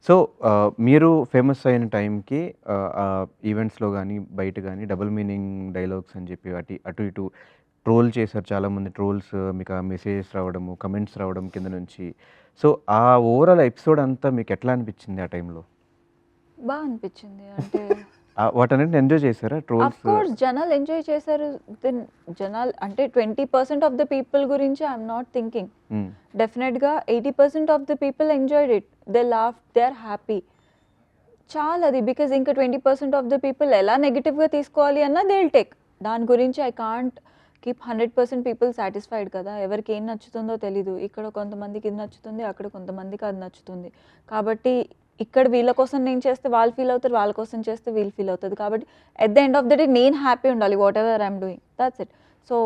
So మీరు famous అయిన టైంకి ఈవెంట్స్‌లో గానీ, బయట గానీ డబుల్ మీనింగ్ డైలాగ్స్ అని చెప్పి అటు ఇటు ట్రోల్ చేశారు చాలామంది. ట్రోల్స్ మీకు ఆ మెసేజెస్ రావడము, కమెంట్స్ రావడం కింద నుంచి. సో ఆ ఓవరాల్ ఎపిసోడ్ అంతా మీకెట్లా అనిపిచ్చింది ఆ టైంలో? బా అనిపిచ్చింది. అంటే వాటన్నిటిని ఎంజాయ్ చేశారా ట్రోల్స్? అఫ్‌కోర్స్ జనాలు ఎంజాయ్ చేశారు. దెన్ జనాలు అంటే 20% ఆఫ్ ద పీపుల్ గురించి I am not thinking. Hmm. డెఫినెట్‌గా 80% of the people enjoyed it. They laughed, they are happy. చాలది. బికాజ్ ఇంకా 20% ఆఫ్ ద పీపుల్ ఎలా నెగెటివ్‌గా తీసుకోవాలి అన్నా దే విల్ టేక్. దాని గురించి I can't keep 100% people satisfied కదా! ఎవరికి ఏం నచ్చుతుందో తెలీదు. ఇక్కడ కొంతమందికి ఇది నచ్చుతుంది, అక్కడ కొంతమందికి అది నచ్చుతుంది. కాబట్టి ఇక్కడ వీళ్ళ కోసం నేను చేస్తే వాళ్ళు ఫీల్ అవుతారు, వాళ్ళ కోసం చేస్తే వీళ్ళు ఫీల్ అవుతది. కాబట్టి at the end of the day నేను హ్యాపీ ఉండాలి whatever I am doing. That's it. So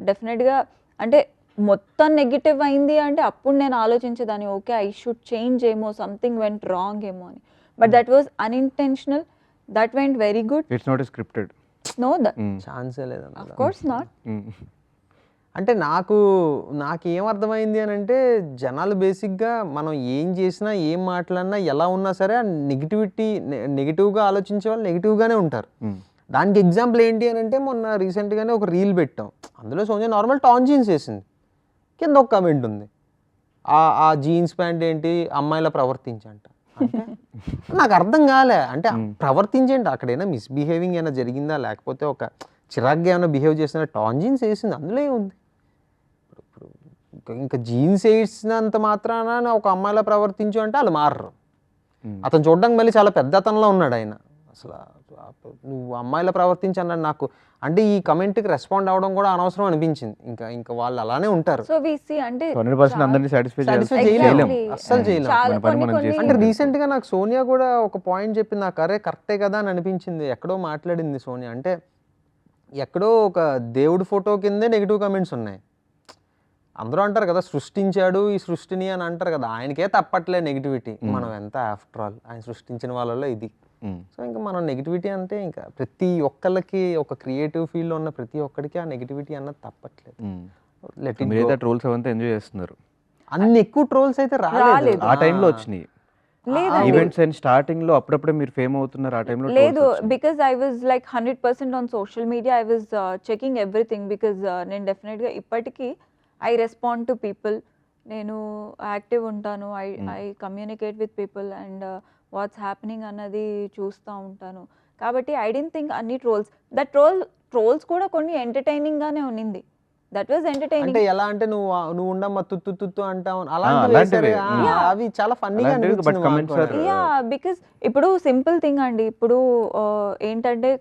డెఫినెట్‌గా అంటే మొత్తం నెగెటివ్ అయింది అంటే అప్పుడు నేను ఆలోచించేదాన్ని ఓకే ఐ షుడ్ చేంజ్ ఏమో, సంథింగ్ వెంట్ రాంగ్ ఏమో అని. But that was unintentional. That went very good. It's not scripted. No ఛాన్సే లేదు ఆఫ్ అందులో. Course not. అంటే నాకేం అర్థమైంది అని అంటే జనాలు బేసిక్గా మనం ఏం చేసినా ఏం మాట్లాడినా ఎలా ఉన్నా సరే ఆ నెగిటివ్గా ఆలోచించే వాళ్ళు నెగిటివ్గానే ఉంటారు. దానికి ఎగ్జాంపుల్ ఏంటి అని అంటే మొన్న రీసెంట్గానే ఒక రీల్ పెట్టాం. అందులో సోనియా నార్మల్ టాన్ జీన్స్ వేసింది, కింద ఒక కమెంట్ ఉంది, ఆ జీన్స్ ప్యాంట్ ఏంటి అమ్మాయిలా ప్రవర్తించంట. అంటే నాకు అర్థం కాలే. అంటే ప్రవర్తించండి అక్కడైనా మిస్బిహేవింగ్ ఏమైనా జరిగిందా, లేకపోతే ఒక చిరాగ్గా ఏమైనా బిహేవ్ చేసిన టాన్ జీన్స్ వేసింది, అందులో ఏముంది? ఇంకా జీన్స్ వేసినంత మాత్రాన ఒక అమ్మాయిలా ప్రవర్తించు అంటే వాళ్ళు మారరు. అతను చూడడానికి మళ్ళీ చాలా పెద్ద అతనిలో ఉన్నాడు ఆయన. అసలు నువ్వు అమ్మాయిలా ప్రవర్తించి అన్నాడు నాకు. అంటే ఈ కమెంట్కి రెస్పాండ్ అవ్వడం కూడా అనవసరం అనిపించింది. ఇంకా వాళ్ళు అలానే ఉంటారు. సో వి సీ అంటే 100% అందరిని సాటిస్ఫై చేయలేం, అస్సలు చేయలేం. చాలా మన పని మనం కొన్ని అంటే రీసెంట్గా నాకు సోనియా కూడా ఒక పాయింట్ చెప్పింది, నాకు అరే కరెక్టే కదా అని అనిపించింది. ఎక్కడో మాట్లాడింది సోనియా, అంటే ఎక్కడో ఒక దేవుడి ఫోటో కిందే నెగిటివ్ కమెంట్స్ ఉన్నాయి. అందరూ అంటారు కదా సృష్టించాడు ఈ సృష్టిని అని అంటారు కదా, ఆయనకే తప్పట్లే నెగిటివిటీ. మనం ఎంత ఆఫ్టర్ ఆల్ ఆయన సృష్టించిన వాళ్ళలో ఇది. సో ఇంకా మనం నెగిటివిటీ అంటే ఇంకా ప్రతి ఒక్కళ్ళకి ఒక క్రియేటివ్ ఫీల్డ్లో ఉన్న ప్రతి ఒక్కడికి ఆ నెగిటివిటీ అన్నది తప్పట్లేదు. మీరైతే ట్రోల్స్ అవంతా ఎంజాయ్ చేస్తున్నారు. అన్ని ఎక్కువ ట్రోల్స్ అయితే రాలేదు ఆ టైంలో వచ్చినాయి. ఈవెంట్స్ అండ్ స్టార్టింగ్ లో అప్పుడప్పుడే మీరు ఫేమ్ అవుతున్నారు ఆ టైంలో. లేదు, because I was like 100% on social media. I was checking everything. Because నేను డెఫినెట్గా ఇప్పటికీ ఐ రెస్పాండ్ టు పీపుల్. నేను యాక్టివ్ ఉంటాను. I communicate with people and what's happening అన్నది చూస్తూ ఉంటాను. కాబట్టి ఐ డోంట్ థింక్ అన్ని ట్రోల్స్ కూడా కొన్ని ఎంటర్టైనింగ్గానే ఉన్నింది. That was entertaining. అంటే ఎలా అంటే నువ్వు ఉండమ్మా తుత్తు తుత్తు అంటావు అలాంటివి అవి చాలా ఫన్నీగా అనిపించింది. యా, బికాజ్ ఇప్పుడు సింపుల్ థింగ్ అండి. ఇప్పుడు ఏంటంటే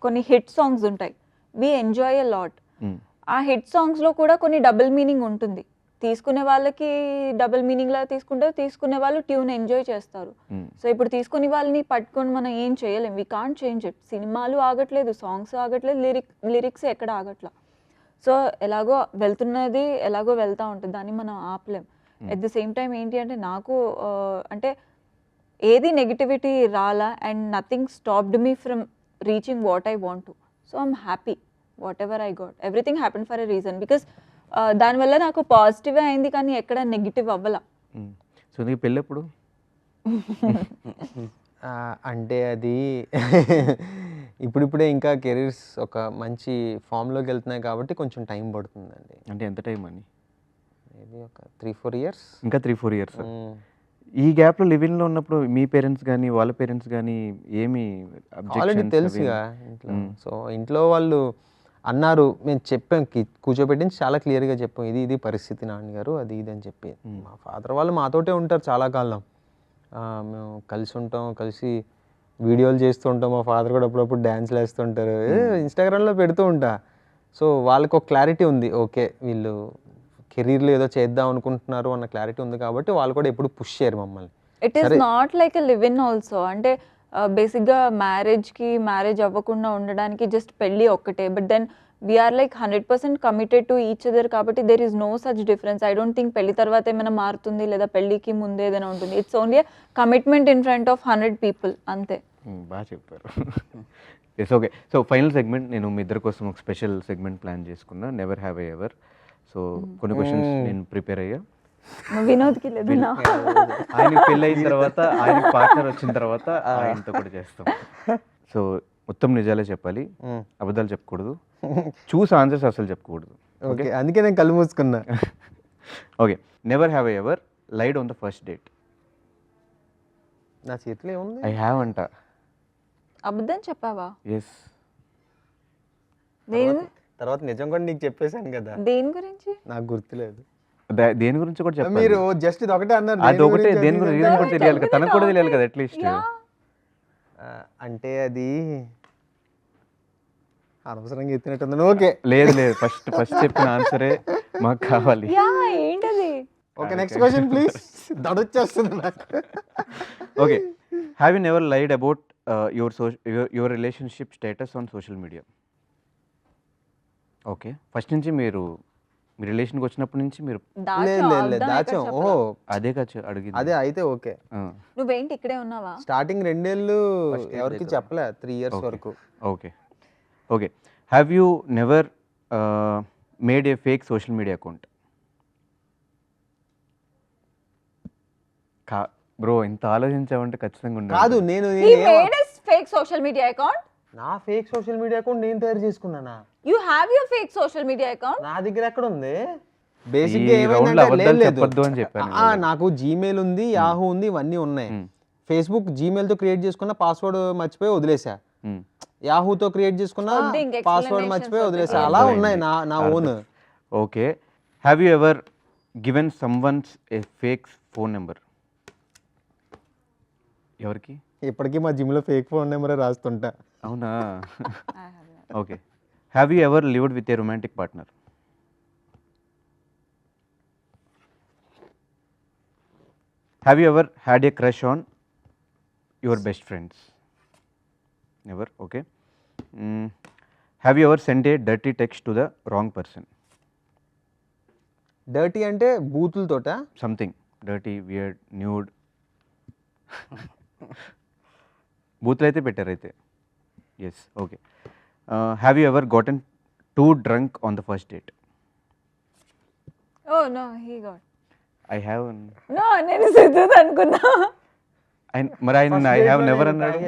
కొన్ని హిట్ సాంగ్స్ ఉంటాయి, వి ఎంజాయ్ ఎ లాట్. ఆ హిట్ సాంగ్స్లో కూడా కొన్ని డబుల్ మీనింగ్ ఉంటుంది. తీసుకునే వాళ్ళకి డబుల్ మీనింగ్ లాగా తీసుకుంటారు, తీసుకునే వాళ్ళు ట్యూన్ ఎంజాయ్ చేస్తారు. సో ఇప్పుడు తీసుకునే వాళ్ళని పట్టుకొని మనం ఏం చేయలేం. We can't change it. సినిమాలు ఆగట్లేదు, సాంగ్స్ ఆగట్లేదు, లిరిక్స్ ఎక్కడ ఆగట్లా. సో ఎలాగో వెళ్తున్నది ఎలాగో వెళ్తూ ఉంటుంది, దాన్ని మనం ఆపలేం. ఎట్ ది సేమ్ టైం ఏంటి అంటే నాకు అంటే ఏది నెగిటివిటీ రాలా and nothing stopped me from reaching what I want to. So I'm happy what ever I got. Everything happen for a reason. Because దానివల్ల నాకు పాజిటివే అయింది కానీ ఎక్కడ నెగిటివ్ అవ్వాల. సో నీకు పెళ్ళెప్పుడు? అంటే అది ఇప్పుడిప్పుడే ఇంకా కెరీర్స్ ఒక మంచి ఫామ్లోకి వెళ్తున్నాయి కాబట్టి కొంచెం టైం పడుతుందండి. అంటే ఎంత టైం అని? మేబీ ఒక 3-4 ఇయర్స్. ఇంకా 3-4 ఇయర్స్. ఈ గ్యాప్లో లివింగ్లో ఉన్నప్పుడు మీ పేరెంట్స్ కానీ వాళ్ళ పేరెంట్స్ కానీ ఏమి ఆల్రెడీ తెలుసుగా ఇంట్లో. సో ఇంట్లో వాళ్ళు అన్నారు, మేము చెప్పాం, కూర్చోబెట్టించి చాలా క్లియర్గా చెప్పాం, ఇది పరిస్థితి నాన్నగారు, అది ఇది అని చెప్పి. మా ఫాదర్ వాళ్ళు మాతోటే ఉంటారు చాలా కాలం. మేము కలిసి ఉంటాం, కలిసి వీడియోలు చేస్తూ ఉంటాం. మా ఫాదర్ కూడా అప్పుడప్పుడు డ్యాన్స్లు వేస్తుంటారు, ఇన్స్టాగ్రామ్లో పెడుతూ ఉంటా. సో వాళ్ళకి ఒక క్లారిటీ ఉంది, ఓకే వీళ్ళు కెరీర్లో ఏదో చేద్దాం అనుకుంటున్నారు అన్న క్లారిటీ ఉంది కాబట్టి వాళ్ళు కూడా ఎప్పుడు పుష్ చేయరు మమ్మల్ని. It is not like a live in also. అంటే బేసిక్గా మ్యారేజ్ అవ్వకుండా ఉండడానికి జస్ట్ పెళ్ళి ఒక్కటే. But then we are like 100% committed to each other. కాబట్టి there is no such difference. I don't think పెళ్లి తర్వాత ఏమైనా మారుతుంది లేదా పెళ్ళికి ముందు ఏదైనా ఉంటుంది. It's only commitment in front of 100 people అంతే. బాగా చెప్పారు. Yes, okay. So final segment, నేను మీ ఇద్దరి కోసం ఒక స్పెషల్ సెగ్మెంట్ ప్లాన్ చేసుకున్నా, never have I ever. So కొన్ని క్వశ్చన్స్ నేను ప్రిపేర్ అయ్యా. వినోద్కి లేదు నా ఆయనకి పెళ్ళి అయిన తర్వాత ఆయనకి పార్ట్నర్ వచ్చిన తర్వాత ఆయనతో కూడా చేస్తాం. సో మొత్తం నిజాలే చెప్పాలి, అబద్ధాలు చెప్పకూడదు, చూసి ఆన్సర్స్ అసలు చెప్పకూడదు. ఓకే, అందుకే నేను కళ్ళు మూసుకున్నా. Okay, never have ever lied on the first date. నా చేతిలో ఏముంది? ఐ హ్యావ్ అంట. అబద్ధం చెప్పావా? ఎస్. దేని తర్వాత నిజం కూడా నీకు చెప్పేశాను కదా. దేని గురించి? నాకు గుర్తులేదు. దేని గురించి కూడా చెప్పాలి. మీరు జస్ట్ ఇది ఒకటే అన్నారు. అది ఒకటే, దేని గురించి రీజన్ కూడా తెలియాలి కదా, తనకు కూడా తెలియాలి కదా అట్లీస్ట్. అంటే అది అనవసరంగా ఎత్తినట్టుంది. ఓకే లేదు లేదు, ఫస్ట్ చెప్పిన ఆన్సరే మాకు కావాలి. యా ఏంటది? Okay, next question please. దడొచ్చేస్తుంది నాకు. Okay, have you never lied about your relationship status on social media? Okay, first నుంచి మీరు మీ రిలేషన్కి వచ్చినప్పటి నుంచి మీరు లేదు దాచాం. ఓహో, అదే కాదు అడిగింది. అదే అయితే ఓకే. నువ్వేంటి ఇక్కడే ఉన్నావా? స్టార్టింగ్ 2 ఏళ్ళు ఎవరికి చెప్పలే, 3 ఇయర్స్ వరకు. Okay okay, have you never made A fake social media account? Bro ఇంత ఆలోచించావంటే ఖచ్చితంగా ఉండాలి. కాదు, He made a fake social media account. నా ఫేక్ సోషల్ మీడియా అకౌంట్ నేను తయారు చేసుకున్నానా? You have your fake social media account? నా దగ్గర ఎక్కడ ఉంది? బేసిక్ గా ఈ round లో ఏమైందంటే అబద్ధాలు లేదు. చెప్పొద్దు అని చెప్పాను. నాకు జీమెయిల్ ఉంది, యాహూ ఉంది, ఇవన్నీ ఉన్నాయి. ఫేస్బుక్ జీమెయిల్ తో క్రియేట్ చేసుకున్న పాస్వర్డ్ మర్చిపోయి వదిలేసా. యాహూతో క్రియేట్ చేసుకున్న వద్దు, ఇంక పాస్వర్డ్ explanations మర్చిపోయి వద్దు. వదిలేసా. అలా ఉన్నాయి నా own. Okay, have you ever given someone's A fake phone number? ఎవరికి? ఇప్పటికీ మా జిమ్ లో ఫేక్ ఫోన్ నెంబర్ రాస్తుంటా. అవునా? I have not. Okay, have you ever lived with a romantic partner? Have you ever had a crush on your best friends? Never. Okay, have you ever send a dirty text to the wrong person? Dirty అంటే బూతులతోట? Something dirty, weird, nude. బూతులు అయితే పెట్టారు అయితే. Yes. Okay, have you ever gotten too drunk on the first date? Oh no, he got. I have. No, నేను సిద్ధు అనుకున్నా. మరి ఆయన ఐ హ్యావ్ నెవర్ అన్నాడు.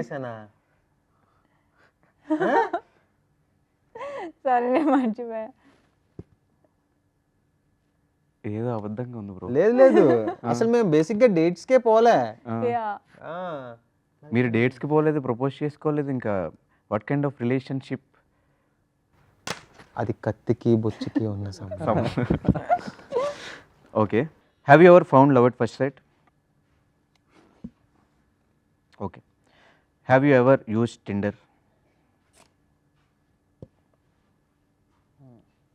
సరే నేను మర్చిపోయా. ఏదో అబద్ధంగా ఉంది బ్రో. లేదు అసలు మేము బేసిక్ గా డేట్స్ కే పోలే. Yeah. మీరు డేట్స్కి పోలేదు, ప్రపోజ్ చేసుకోలేదు, ఇంకా వాట్ కైండ్ ఆఫ్ రిలేషన్షిప్? అది కత్తికి బొచ్చుకి ఉన్న సంబంధం. Okay, have you ever found love at first sight? Okay, have you ever use Tinder?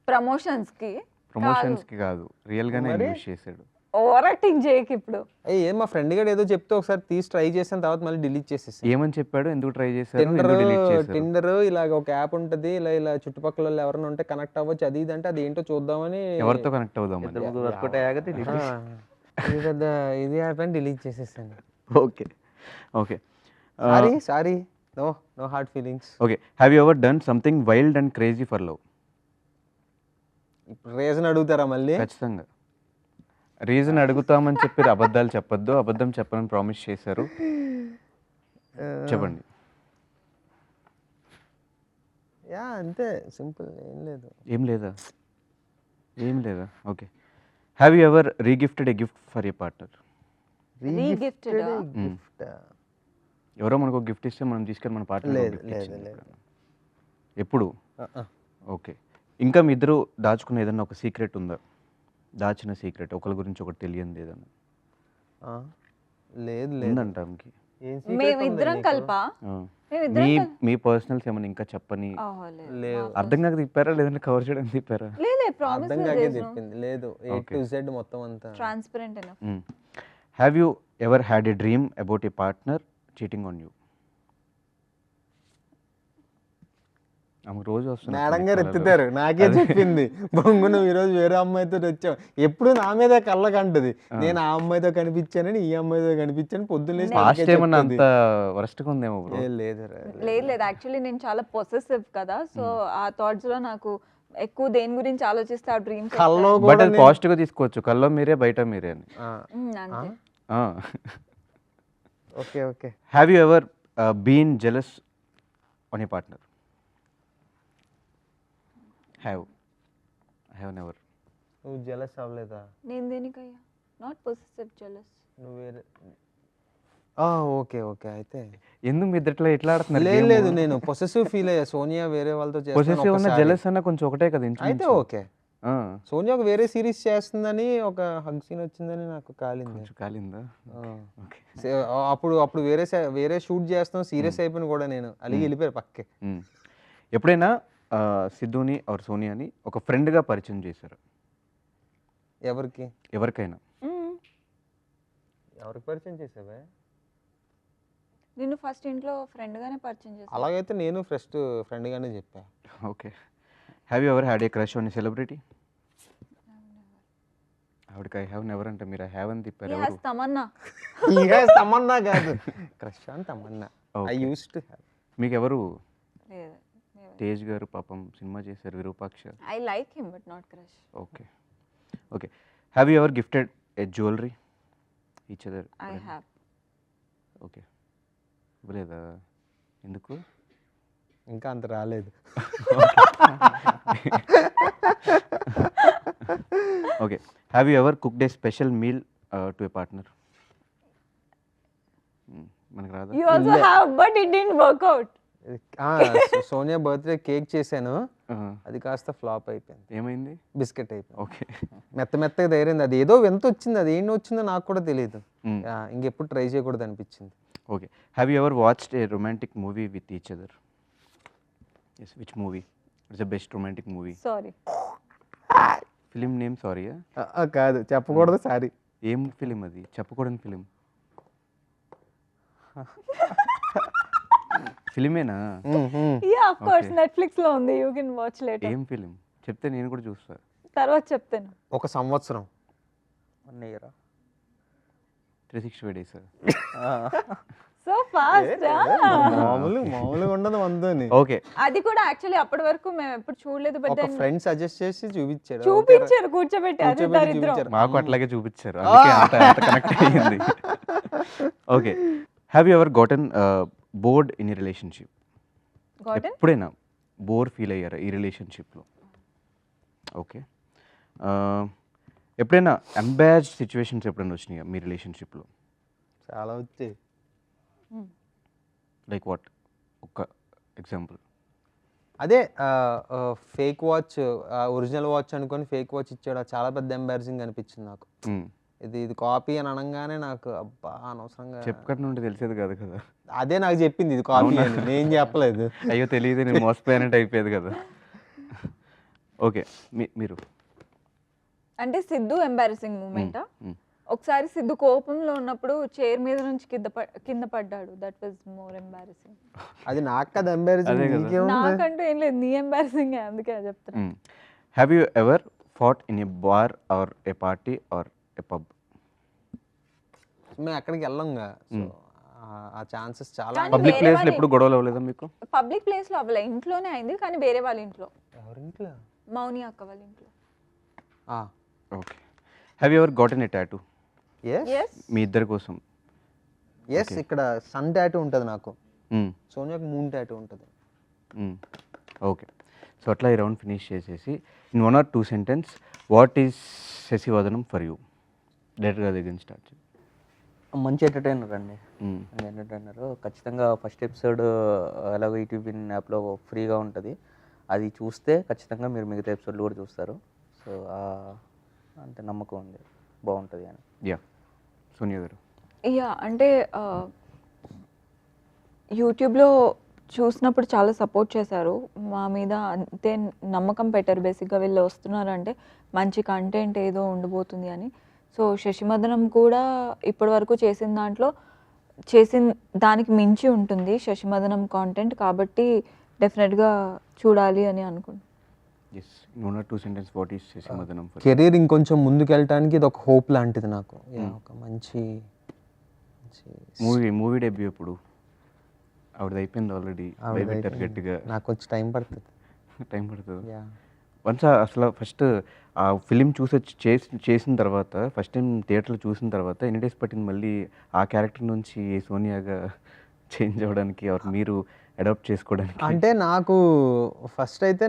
ప్రమోషన్స్కి ప్రమోషన్స్కి కాదు, రియల్గానే యూజ్ చేశాడు. ఓవర్ యాక్టింగ్ చేయకు ఇప్పుడు. ఏం మా ఫ్రెండ్ గడు ఏదో చెప్తే ఒకసారి తీసి ట్రై చేసిన తర్వాత మళ్ళీ డిలీట్ చేసేసాను. ఏమని చెప్పాడు? ఎందుకు ట్రై చేశారు? టిండర్ ఇలాగ ఒక యాప్ ఉంటుంది, ఇలా చుట్టుపక్కల వాళ్ళు ఎవరైనా ఉంటే కనెక్ట్ అవ్వచ్చు, అది ఇది అంటే అది ఏంటో చూద్దామని. ఎవరితో కనెక్ట్ అవుదామని. ఇది పెద్ద ఇది యాప్ అని డిలీట్ చేసేసాను. Okay okay, sorry no hard feelings. Okay, have you ever done something wild and crazy for love? ఇప్పుడు రీజన్ అడుగుతారా మళ్ళీ? ఖచ్చితంగా రీజన్ అడుగుతామని చెప్పి అబద్ధాలు చెప్పొద్దు, అబద్ధం చెప్పనని ప్రామిస్ చేశారు. చెప్పండి. యా అంతే సింపుల్, ఏం లేదా? Okay, have you ever regifted a gift for a partner? Regifted ఆ? గిఫ్ట్ ఎవరో మనకు గిఫ్ట్ ఇస్తే మనం తీసుకెళ్ళి మన పార్ట్నర్ లేదు. ఎప్పుడు? ఓకే, ఇంకా మీ ఇద్దరు దాచుకున్న ఏదన్నా ఒక సీక్రెట్ ఉందా? దాచిన సీక్రెట్, ఒకరి గురించి ఒకటి తెలియంది ఏదన్నా లేదు ఉందంట ఆమెకి. మేమిద్దరం కలిపా? మీ పర్సనల్స్ ఏమన్నా ఇంకా చెప్పని? లేవు. అర్థం కాక తిప్పారా లేదంటే కవర్ చేయడానికి తిప్పారా? అర్థం కాకే చెప్పింది. లేదు, A to Z మొత్తం అంతా transparent enough. Have you ever had A dream about a partner cheating on you? ఆమెకు రోజు వస్తుంది. మేడం గారు ఎత్తుతారు, నాకే చెప్పింది. బొంగు నువ్వు ఈరోజు వేరే అమ్మాయితో వచ్చావు, ఎప్పుడు నా మీద కళ్ళకంటది. నేను ఆ అమ్మాయితో కనిపించానని ఈ అమ్మాయితో కనిపించాను పొద్దున్నే. పాస్ట్ ఏమన్నా అంత వరస్ట్గా ఉందేమో బ్రో? లేదు యాక్చువల్లీ నేను చాలా పొసెసివ్ కదా, సో ఆ థాట్స్ లో నాకు ఎక్కువ దేని గురించి ఆలోచిస్తే ఆ డ్రీమ్స్ కల్లో బట్ కూడా అది పాజిటివ్గా తీసుకోవచ్చు, కల్లో మీరే బయట మీరే అని. అంతే. Okay okay. Have you ever been jealous on a partner? Have never. నువ్వు జెలస్ అవ్వలేదా? నేను దేనికయ్యా? Not possessive jealous. నువ్వు వేరే ఓకే ఓకే. అయితే ఎందుకు మీ ఇద్దట్లో ఎట్లా ఆడుతున్నారు? లేదు లేదు, నేను పొసెసివ్ ఫీల్ అయ్యా. సోనియా వేరే వాళ్ళతో పొసెసివ్ ఉన్న చేస్తాను. జెలస్ అన్న కొంచెం ఒకటే కదా అయితే ఇంచుమించు. ఓకే. సోనియా ఒక వేరే సిరీస్ చేస్తుందని ఒక హగ్ సీన్ వచ్చిందని నాకు కాలింది. కొంచెం కాలిందా? ఓకే. అప్పుడు వేరే షూట్ చేస్తాం, సీరియస్ అయిపోయిన కూడా నేను అలిగి వెళ్ళిపోయారు పక్కకి. ఎప్పుడైనా సిద్ధుని ఆర్ సోనియాని ఒక ఫ్రెండ్గా పరిచయం చేశారు ఎవరికి ఎవరికైనా? ఎవరికి పరిచయం చేసావే? నిన్ను ఫస్ట్ ఇంట్లో ఫ్రెండ్ గానే పరిచయం చేశాను. అలాగైతే నేను ఫస్ట్ ఫ్రెండ్ గానే చెప్పా. Okay. Have you ever had a crush on a celebrity? ఆవిడకి ఐ హ్యావ్ నెవర్ అంటే మీరు ఐ హ్యావ్ అని తిప్పారు. He ఎవరు? has తమన్నా. ఇక తమన్నా కాదు, క్రష్ అని Tamannaah. I use to have. మీకు ఎవరు? లేదు. తేజ్ గారు పాపం సినిమా చేశారు Virupaksha. I like him but not crush. Okay okay. Have you ever gifted A jewellery each other? I have. Okay. ఇవ్వలేదా? ఎందుకు? ఇంకా అంత రాలేదు. Okay. Have you ever cooked A special meal to a partner? మనకు రాదా? You also have but it didn't work out. Sonia birthday cake చేశాను, అది కాస్త ఫ్లాప్ అయిపోయింది. ఏమైంది? బిస్కెట్ అయిపోయింది. ఓకే. మెత్తగా తయారైంది. అది ఏదో ఎంత వచ్చింది, అది ఏంటి వచ్చిందో నాకు కూడా తెలియదు. ఇంకెప్పుడు ట్రై చేయకూడదు అనిపించింది. Okay. Have you ever watched a romantic movie with each other? Yes. Which movie it's the best romantic movie? Sorry. Film name సారీయా? కాదు, చెప్పకూడదు. సారీ. ఏం ఫిలిం అది? చెప్పకూడని ఫిలిం. ఫిలిమేనా? Yeah, of course. Okay. Netflix లో ఉంది. You can watch later. ఏం ఫిలిం చెప్తే నేను కూడా చూస్తా. తర్వాత చెప్తాను. ఒక సంవత్సరం. 1 year. 365 days. So fast. మామూలుగా ఉండదు వందని. ఓకే. అది కూడా యాక్చువల్లీ అప్పటి వరకు మేము ఎప్పుడు చూడలేదు. బట్ ఒక ఫ్రెండ్ సజెస్ట్ చేసి చూపించాడు. చూపించారు కూర్చోబెట్టి. అది దరిద్రం. మాకు అట్లాగే చూపించారు, అందుకే అంత కనెక్ట్ అయ్యింది. Okay. Have you ever gotten board in ఈ రిలేషన్షిప్? ఎప్పుడైనా బోర్ ఫీల్ అయ్యారా ఈ రిలేషన్షిప్లో? ఓకే. ఎప్పుడైనా ఎంబారస్డ్ సిచ్యువేషన్స్ ఎప్పుడైనా వచ్చినాయా మీ రిలేషన్షిప్లో? చాలా వచ్చాయి. Like what? ఒక ఎగ్జాంపుల్. అదే ఫేక్ వాచ్, ఒరిజినల్ వాచ్ అనుకొని ఫేక్ వాచ్ ఇచ్చాడు. అది చాలా పెద్ద ఎంబారసింగ్ అనిపించింది నాకు. ఇది కాపీ అని అనగానే నాకు అబ్బా అనవసరంగా. చెప్పకటి నుండి తెలిసేది కాదు కదా. అదే నాకు చెప్పింది ఇది కాపీ అని, నేను చెప్పలేదు. అయ్యో తెలియదు, నేను మోసపోయానంటే అయిపోయేది కదా. ఓకే. మీరు అంటే సిద్ధు ఎంబారసింగ్ మూమెంటా? ఒకసారి సిద్ధు కోపంలో ఉన్నప్పుడు చైర్ మీద నుంచి కింద పడ్డాడు. That was more embarrassing. అది నాకు కదా ఎంబారసింగ్. నాకంటూ ఏం లేదు, నీ ఎంబారసింగ్, అందుకే చెప్తున్నా. Have you ever fought in a bar or a party or a pub? మేము అక్కడికి వెళ్ళంగా, ఆ ఛాన్సెస్ చాలా. పబ్లిక్ ప్లేస్ లో ఎప్పుడు గొడవలు అవ్వలేదా మీకు? పబ్లిక్ ప్లేస్ లో అవ్వలే, ఇంట్లోనే అయింది. కానీ వేరే వాళ్ళ ఇంట్లో. ఎవరింట్లో? మౌని అక్క వాళ్ళ ఇంట్లో. Okay. Have you ever gotten a tattoo? Yes. మీ ఇద్దరి కోసం? ఎస్. ఇక్కడ సన్ టాటూ ఉంటుంది నాకు, సోనియాకి మూన్ టాటూ ఉంటుంది. ఓకే. సో అట్లా ఈ రౌండ్ ఫినిష్ చేసేసి in 1 or 2 sentence what is Sasivadanam for you? డైరెక్ట్గా దగ్గర స్టార్ట్ చేయండి. మంచి ఎంటర్టైనర్ అండి. ఎంటర్టైనర్ ఖచ్చితంగా. ఫస్ట్ ఎపిసోడ్ ఎలాగో ఈటీవీ యాప్లో ఫ్రీగా ఉంటుంది, అది చూస్తే ఖచ్చితంగా మీరు మిగతా ఎపిసోడ్లు కూడా చూస్తారు. సో అంతే నమ్మకం ఉంది, బాగుంటుంది అని. యా. సోనియా గారు? యా, అంటే యూట్యూబ్లో చూసినప్పుడు చాలా సపోర్ట్ చేశారు మా మీద. అంతే నమ్మకం పెట్టారు బేసిక్గా, వీళ్ళు వస్తున్నారంటే మంచి కంటెంట్ ఏదో ఉండబోతుంది అని. సో శశిమదనం కూడా ఇప్పటి వరకు చేసిన దానికి మించి ఉంటుంది శశిమదనం కాంటెంట్, కాబట్టి డెఫినెట్గా చూడాలి అని అనుకుంటున్నాను. Yes. In 1 or 2 sentence what is Sasimadanam for you? Career ఇంకొంచెం ముందుకు వెళ్ళటానికి ఇది ఒక హోప్ లాంటిది నాకు. ఒక మంచి మూవీ డెబ్యూ ఎప్పుడు? ఆవిడది అయిపోయింది ఆల్రెడీ. భయపెట్టారు గట్టిగా. నాకు వచ్చి టైం పడుతుంది. టైం పడుతుంది. వన్స్ అసలు ఫస్ట్ ఆ ఫిలిం చేసిన తర్వాత ఫస్ట్ టైం థియేటర్లో చూసిన తర్వాత ఎన్ని డేస్ పట్టింది మళ్ళీ ఆ క్యారెక్టర్ నుంచి సోనియాగా చేంజ్ అవ్వడానికి ఆర్ మీరు అడాప్ట్ చేసుకోవడానికి? అంటే నాకు ఫస్ట్ అయితే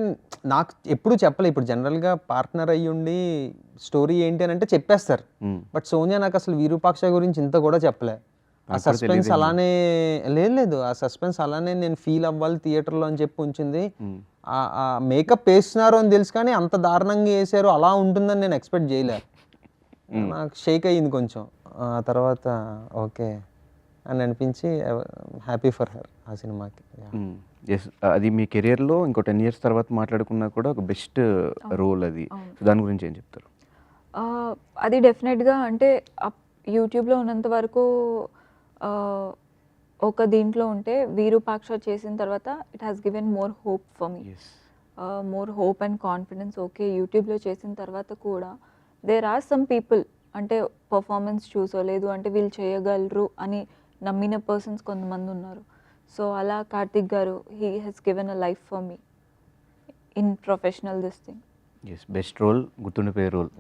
నాకు ఎప్పుడు చెప్పలే. ఇప్పుడు జనరల్గా పార్ట్నర్ అయ్యుండి స్టోరీ ఏంటి అని అంటే చెప్పేస్తారు. బట్ సోనియా నాకు అసలు విరూపాక్ష గురించి ఇంత కూడా చెప్పలే. ఆ సస్పెన్స్ అలానే లేదు, ఆ సస్పెన్స్ అలానే నేను ఫీల్ అవ్వాలి థియేటర్లో అని చెప్పి ఉంచింది. ఆ మేకప్ వేస్తున్నారు అని తెలుసు కానీ అంత దారుణంగా వేసారు అలా ఉంటుందని నేను ఎక్స్పెక్ట్ చేయలే. నాకు షేక్ అయ్యింది కొంచెం. ఆ తర్వాత ఓకే అని అనిపించి హ్యాపీ ఫర్ హర్ ఆ సినిమాకి. ఎస్, అది మీ కెరియర్లో ఇంకో 10 years తర్వాత మాట్లాడుకున్నా కూడా ఒక బెస్ట్ రోల్ అది. సో దాని గురించి ఏం చెప్తారు? అది డెఫినెట్గా అంటే యూట్యూబ్లో ఉన్నంత వరకు ఒక దీంట్లో ఉంటే వీరూపాక్ష చేసిన తర్వాత it has given more hope for me, more hope and confidence. Okay, యూట్యూబ్లో చేసిన తర్వాత కూడా దేర్ ఆర్ సమ్ పీపుల్ అంటే పర్ఫార్మెన్స్ చూసో లేదు అంటే వీళ్ళు చేయగలరు అని నమ్మిన పర్సన్స్ కొంతమంది ఉన్నారు. సో అలా కార్తిక్ గారు he has given a life for me in professional this thing. Yes, best role, గుర్తుండిపోయే రోల్.